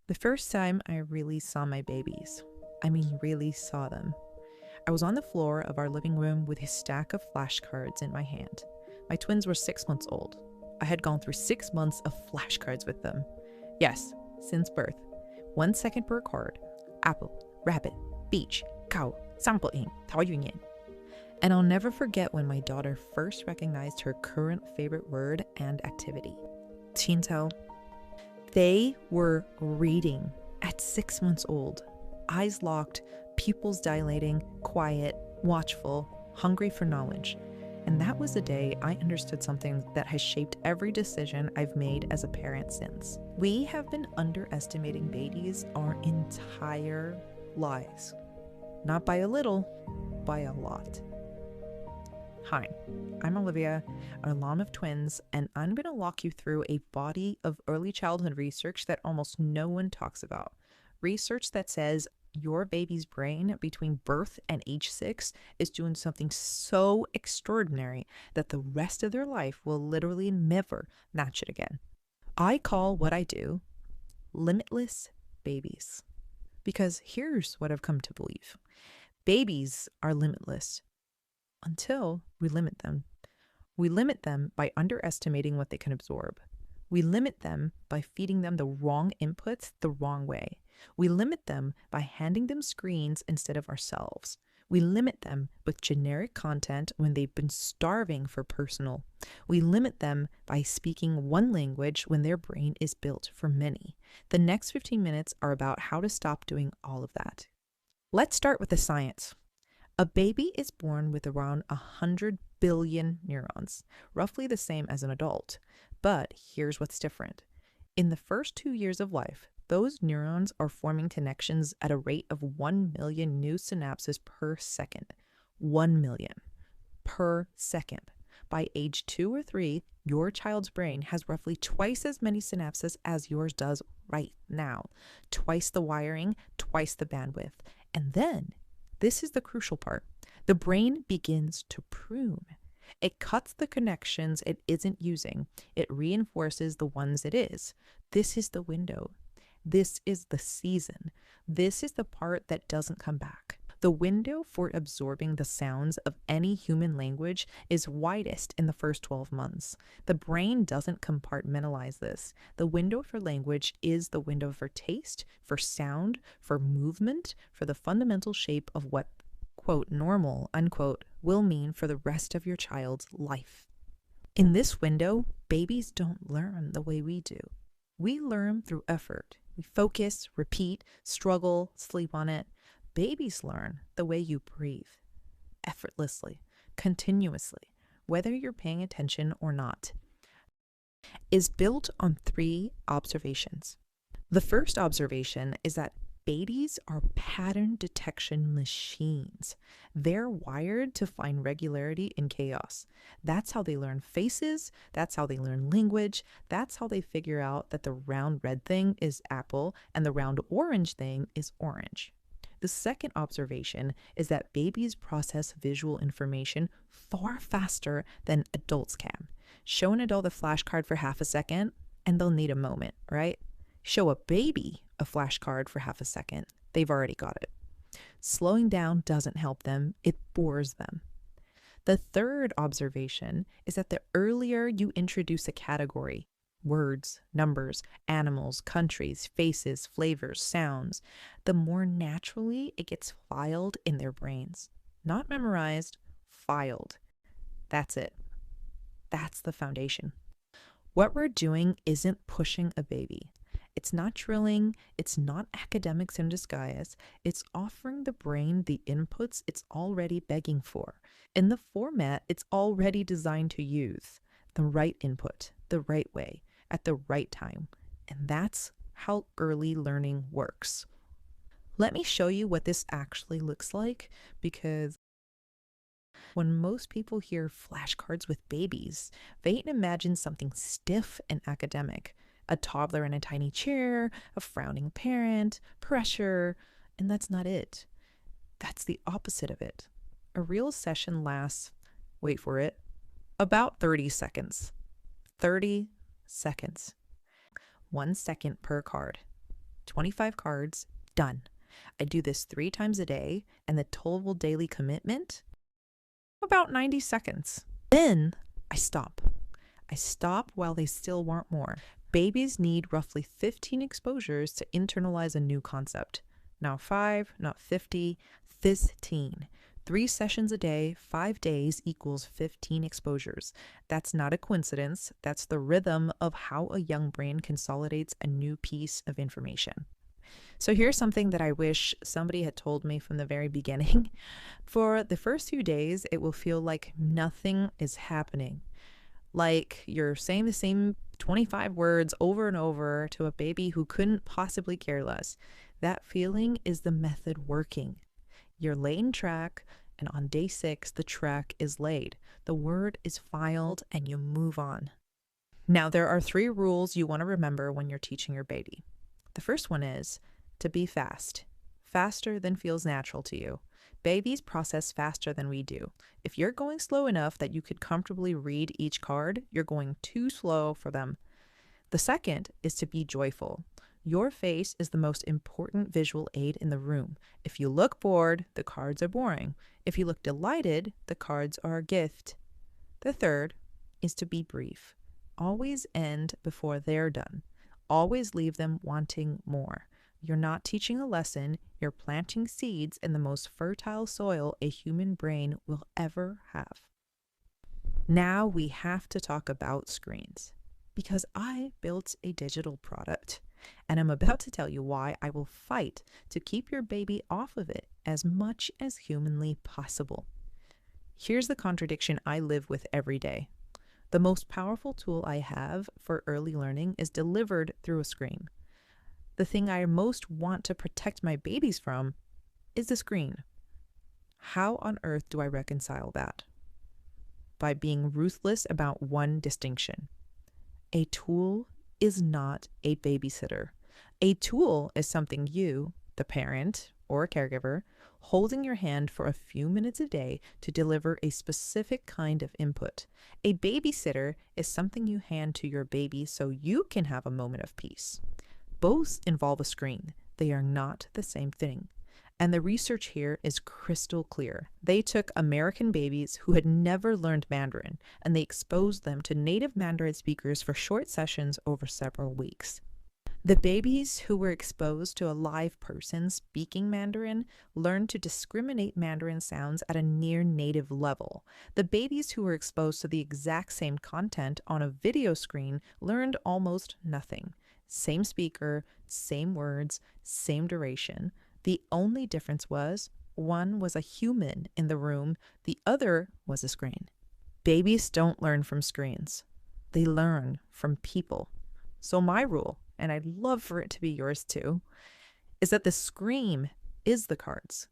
The first time I really saw my babies, I mean, really saw them, I was on the floor of our living room with a stack of flashcards in my hand. My twins were 6 months old. I had gone through 6 months of flashcards with them. Yes, since birth. 1 second per card. Apple, rabbit, beach, cow, sample ing, 陶语念. And I'll never forget when my daughter first recognized her current favorite word and activity. 青草. They were reading at 6 months old, eyes locked, pupils dilating, quiet, watchful, hungry for knowledge. And that was the day I understood something that has shaped every decision I've made as a parent since. We have been underestimating babies our entire lives. Not by a little, by a lot. Hi, I'm Olivia, an alum of twins, and I'm going to walk you through a body of early childhood research that almost no one talks about. Research that says your baby's brain between birth and age 6 is doing something so extraordinary that the rest of their life will literally never match it again. I call what I do limitless babies. Because here's what I've come to believe. Babies are limitless until we limit them. We limit them by underestimating what they can absorb. We limit them by feeding them the wrong inputs the wrong way. We limit them by handing them screens instead of ourselves. We limit them with generic content when they've been starving for personal. We limit them by speaking one language when their brain is built for many. The next 15 minutes are about how to stop doing all of that. Let's start with the science. A baby is born with around 100 billion neurons, roughly the same as an adult. But here's what's different. In the first 2 years of life, those neurons are forming connections at a rate of 1 million new synapses per second. 1 million per second. By age 2 or 3, your child's brain has roughly twice as many synapses as yours does right now. Twice the wiring, twice the bandwidth. And then, this is the crucial part, the brain begins to prune. It cuts the connections it isn't using. It reinforces the ones it is. This is the window. This is the season. This is the part that doesn't come back. The window for absorbing the sounds of any human language is widest in the first 12 months. The brain doesn't compartmentalize this. The window for language is the window for taste, for sound, for movement, for the fundamental shape of what, quote, normal, unquote, will mean for the rest of your child's life. In this window, babies don't learn the way we do. We learn through effort. We focus, repeat, struggle, sleep on it. Babies learn the way you breathe, effortlessly, continuously, whether you're paying attention or not. Is built on 3 observations. The first observation is that babies are pattern detection machines. They're wired to find regularity in chaos. That's how they learn faces. That's how they learn language. That's how they figure out that the round red thing is apple and the round orange thing is orange. The second observation is that babies process visual information far faster than adults can. Show an adult a flashcard for half a second, and they'll need a moment, right? Show a baby a flashcard for half a second, they've already got it. Slowing down doesn't help them, it bores them. The third observation is that the earlier you introduce a category, words, numbers, animals, countries, faces, flavors, sounds, the more naturally it gets filed in their brains. Not memorized, filed. That's it. That's the foundation. What we're doing isn't pushing a baby. It's not drilling, it's not academics in disguise, it's offering the brain the inputs it's already begging for, in the format it's already designed to use, the right input, the right way, at the right time. And that's how early learning works. Let me show you what this actually looks like, because when most people hear flashcards with babies, they imagine something stiff and academic. A toddler in a tiny chair, a frowning parent, pressure, and that's not it. That's the opposite of it. A real session lasts, wait for it, about 30 seconds. 30 seconds. 1 second per card. 25 cards, done. I do this 3 times a day, and the total daily commitment, about 90 seconds. Then I stop. I stop while they still want more. Babies need roughly 15 exposures to internalize a new concept. Not 5, not 50, 15. 3 sessions a day, 5 days equals 15 exposures. That's not a coincidence. That's the rhythm of how a young brain consolidates a new piece of information. So here's something that I wish somebody had told me from the very beginning. For the first few days, it will feel like nothing is happening. Like you're saying the same 25 words over and over to a baby who couldn't possibly care less. That feeling is the method working. You're laying track, and on day 6, the track is laid. The word is filed, and you move on. Now, there are 3 rules you want to remember when you're teaching your baby. The first one is to be fast, faster than feels natural to you. Babies process faster than we do. If you're going slow enough that you could comfortably read each card, you're going too slow for them. The second is to be joyful. Your face is the most important visual aid in the room. If you look bored, the cards are boring. If you look delighted, the cards are a gift. The third is to be brief. Always end before they're done. Always leave them wanting more. You're not teaching a lesson, you're planting seeds in the most fertile soil a human brain will ever have. Now we have to talk about screens, because I built a digital product, and I'm about to tell you why I will fight to keep your baby off of it as much as humanly possible. Here's the contradiction I live with every day. The most powerful tool I have for early learning is delivered through a screen. The thing I most want to protect my babies from is the screen. How on earth do I reconcile that? By being ruthless about one distinction. A tool is not a babysitter. A tool is something you, the parent or a caregiver, hold in your hand for a few minutes a day to deliver a specific kind of input. A babysitter is something you hand to your baby so you can have a moment of peace. Both involve a screen. They are not the same thing. And the research here is crystal clear. They took American babies who had never learned Mandarin, and they exposed them to native Mandarin speakers for short sessions over several weeks. The babies who were exposed to a live person speaking Mandarin learned to discriminate Mandarin sounds at a near native level. The babies who were exposed to the exact same content on a video screen learned almost nothing. Same speaker, same words, same duration. The only difference was one was a human in the room, the other was a screen. Babies don't learn from screens. They learn from people. So my rule, and I'd love for it to be yours too, is that the screen is the cards.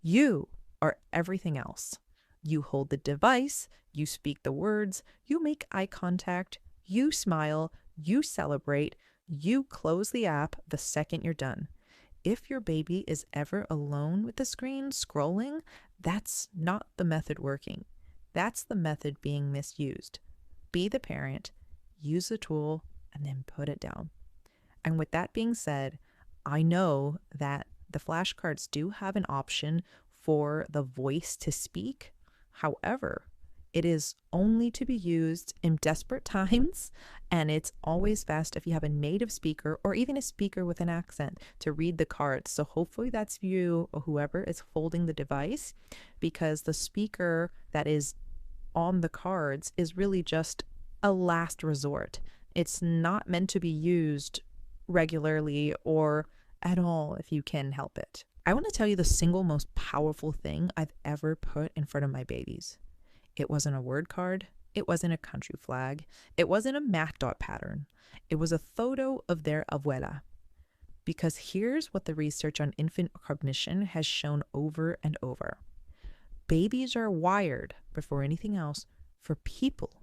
You are everything else. You hold the device, you speak the words, you make eye contact, you smile, you celebrate, you close the app the second you're done. If your baby is ever alone with the screen scrolling, that's not the method working. That's the method being misused. Be the parent, use the tool, and then put it down. And with that being said, I know that the flashcards do have an option for the voice to speak. However, it is only to be used in desperate times, and it's always best if you have a native speaker or even a speaker with an accent to read the cards. So hopefully that's you or whoever is holding the device, because the speaker that is on the cards is really just a last resort. It's not meant to be used regularly or at all if you can help it. I want to tell you the single most powerful thing I've ever put in front of my babies. It wasn't a word card. It wasn't a country flag. It wasn't a math dot pattern. It was a photo of their abuela. Because here's what the research on infant cognition has shown over and over. Babies are wired, before anything else, for people,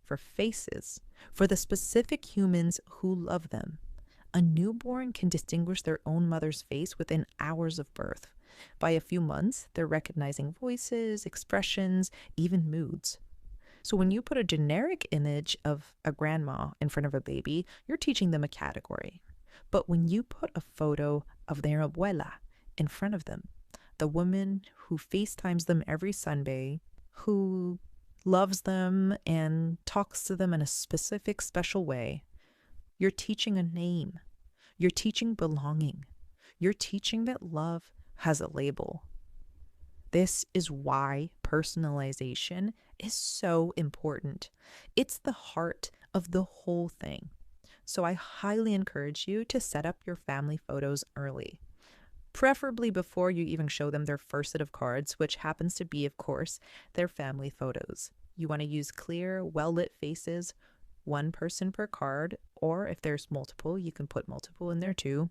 for faces, for the specific humans who love them. A newborn can distinguish their own mother's face within hours of birth. By a few months, they're recognizing voices, expressions, even moods. So when you put a generic image of a grandma in front of a baby, you're teaching them a category. But when you put a photo of their abuela in front of them, the woman who FaceTimes them every Sunday, who loves them and talks to them in a specific, special way, you're teaching a name. You're teaching belonging. You're teaching that love has a label. This is why personalization is so important. It's the heart of the whole thing. So I highly encourage you to set up your family photos early, preferably before you even show them their first set of cards, which happens to be, of course, their family photos. You want to use clear, well-lit faces, one person per card, or if there's multiple, you can put multiple in there too,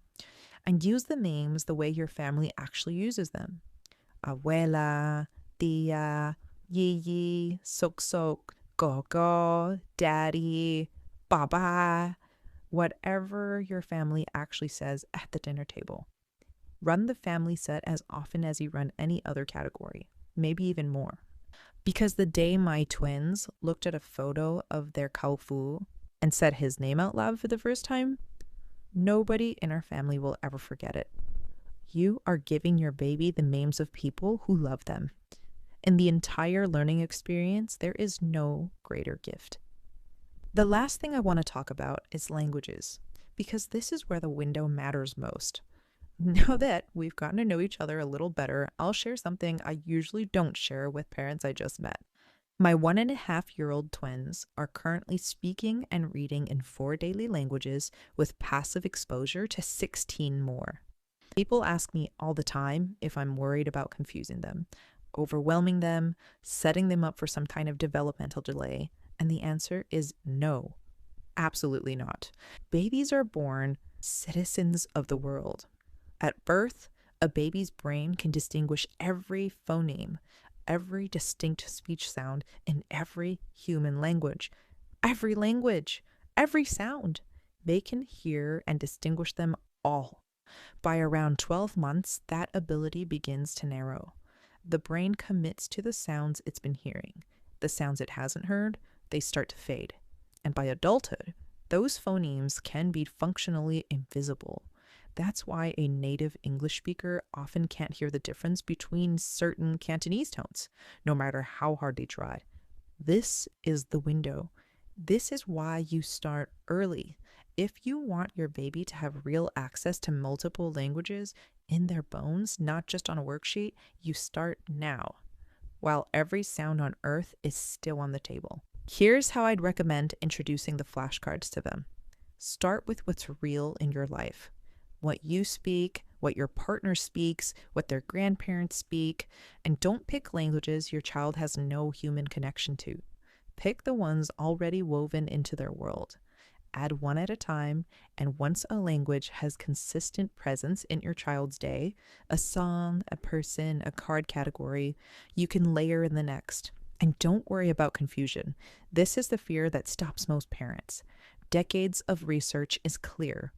and use the names the way your family actually uses them. Abuela, tia, Yeye, Sok Sok, Gogo, Daddy, Baba, whatever your family actually says at the dinner table. Run the family set as often as you run any other category, maybe even more. Because the day my twins looked at a photo of their Kaufu and said his name out loud for the first time, nobody in our family will ever forget it. You are giving your baby the names of people who love them. In the entire learning experience, there is no greater gift. The last thing I want to talk about is languages, because this is where the window matters most. Now that we've gotten to know each other a little better, I'll share something I usually don't share with parents I just met. My 1.5-year-old twins are currently speaking and reading in 4 daily languages with passive exposure to 16 more. People ask me all the time if I'm worried about confusing them, overwhelming them, setting them up for some kind of developmental delay, and the answer is no, absolutely not. Babies are born citizens of the world. At birth, a baby's brain can distinguish every phoneme, every distinct speech sound in every human language. Every sound. They can hear and distinguish them all. By around 12 months, that ability begins to narrow. The brain commits to the sounds it's been hearing. The sounds it hasn't heard, they start to fade. And by adulthood, those phonemes can be functionally invisible. That's why a native English speaker often can't hear the difference between certain Cantonese tones, no matter how hard they try. This is the window. This is why you start early. If you want your baby to have real access to multiple languages in their bones, not just on a worksheet, you start now, while every sound on earth is still on the table. Here's how I'd recommend introducing the flashcards to them. Start with what's real in your life. What you speak, what your partner speaks, what their grandparents speak, and don't pick languages your child has no human connection to. Pick the ones already woven into their world. Add one at a time, and once a language has consistent presence in your child's day, a song, a person, a card category, you can layer in the next. And don't worry about confusion. This is the fear that stops most parents. Decades of research is clear.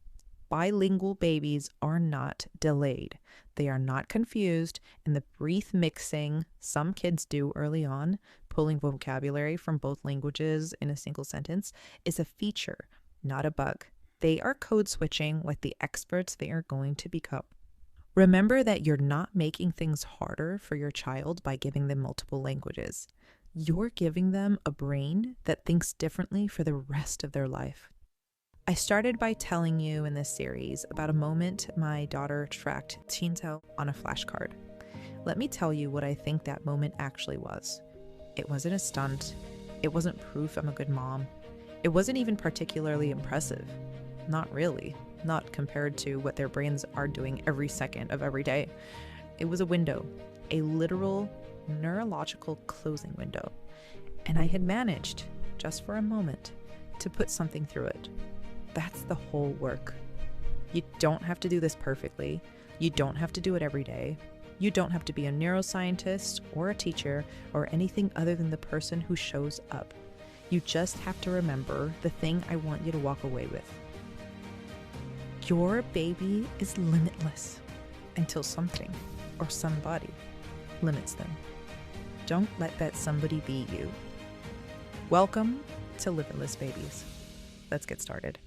Bilingual babies are not delayed. They are not confused, and the brief mixing some kids do early on, pulling vocabulary from both languages in a single sentence, is a feature, not a bug. They are code switching like the experts they are going to become. Remember that you're not making things harder for your child by giving them multiple languages. You're giving them a brain that thinks differently for the rest of their life. I started by telling you in this series about a moment my daughter tracked Qingtao on a flashcard. Let me tell you what I think that moment actually was. It wasn't a stunt. It wasn't proof I'm a good mom. It wasn't even particularly impressive. Not really. Not compared to what their brains are doing every second of every day. It was a window, a literal neurological closing window. And I had managed, just for a moment, to put something through it. That's the whole work. You don't have to do this perfectly. You don't have to do it every day. You don't have to be a neuroscientist or a teacher or anything other than the person who shows up. You just have to remember the thing I want you to walk away with. Your baby is limitless until something or somebody limits them. Don't let that somebody be you. Welcome to Limitless Babies. Let's get started.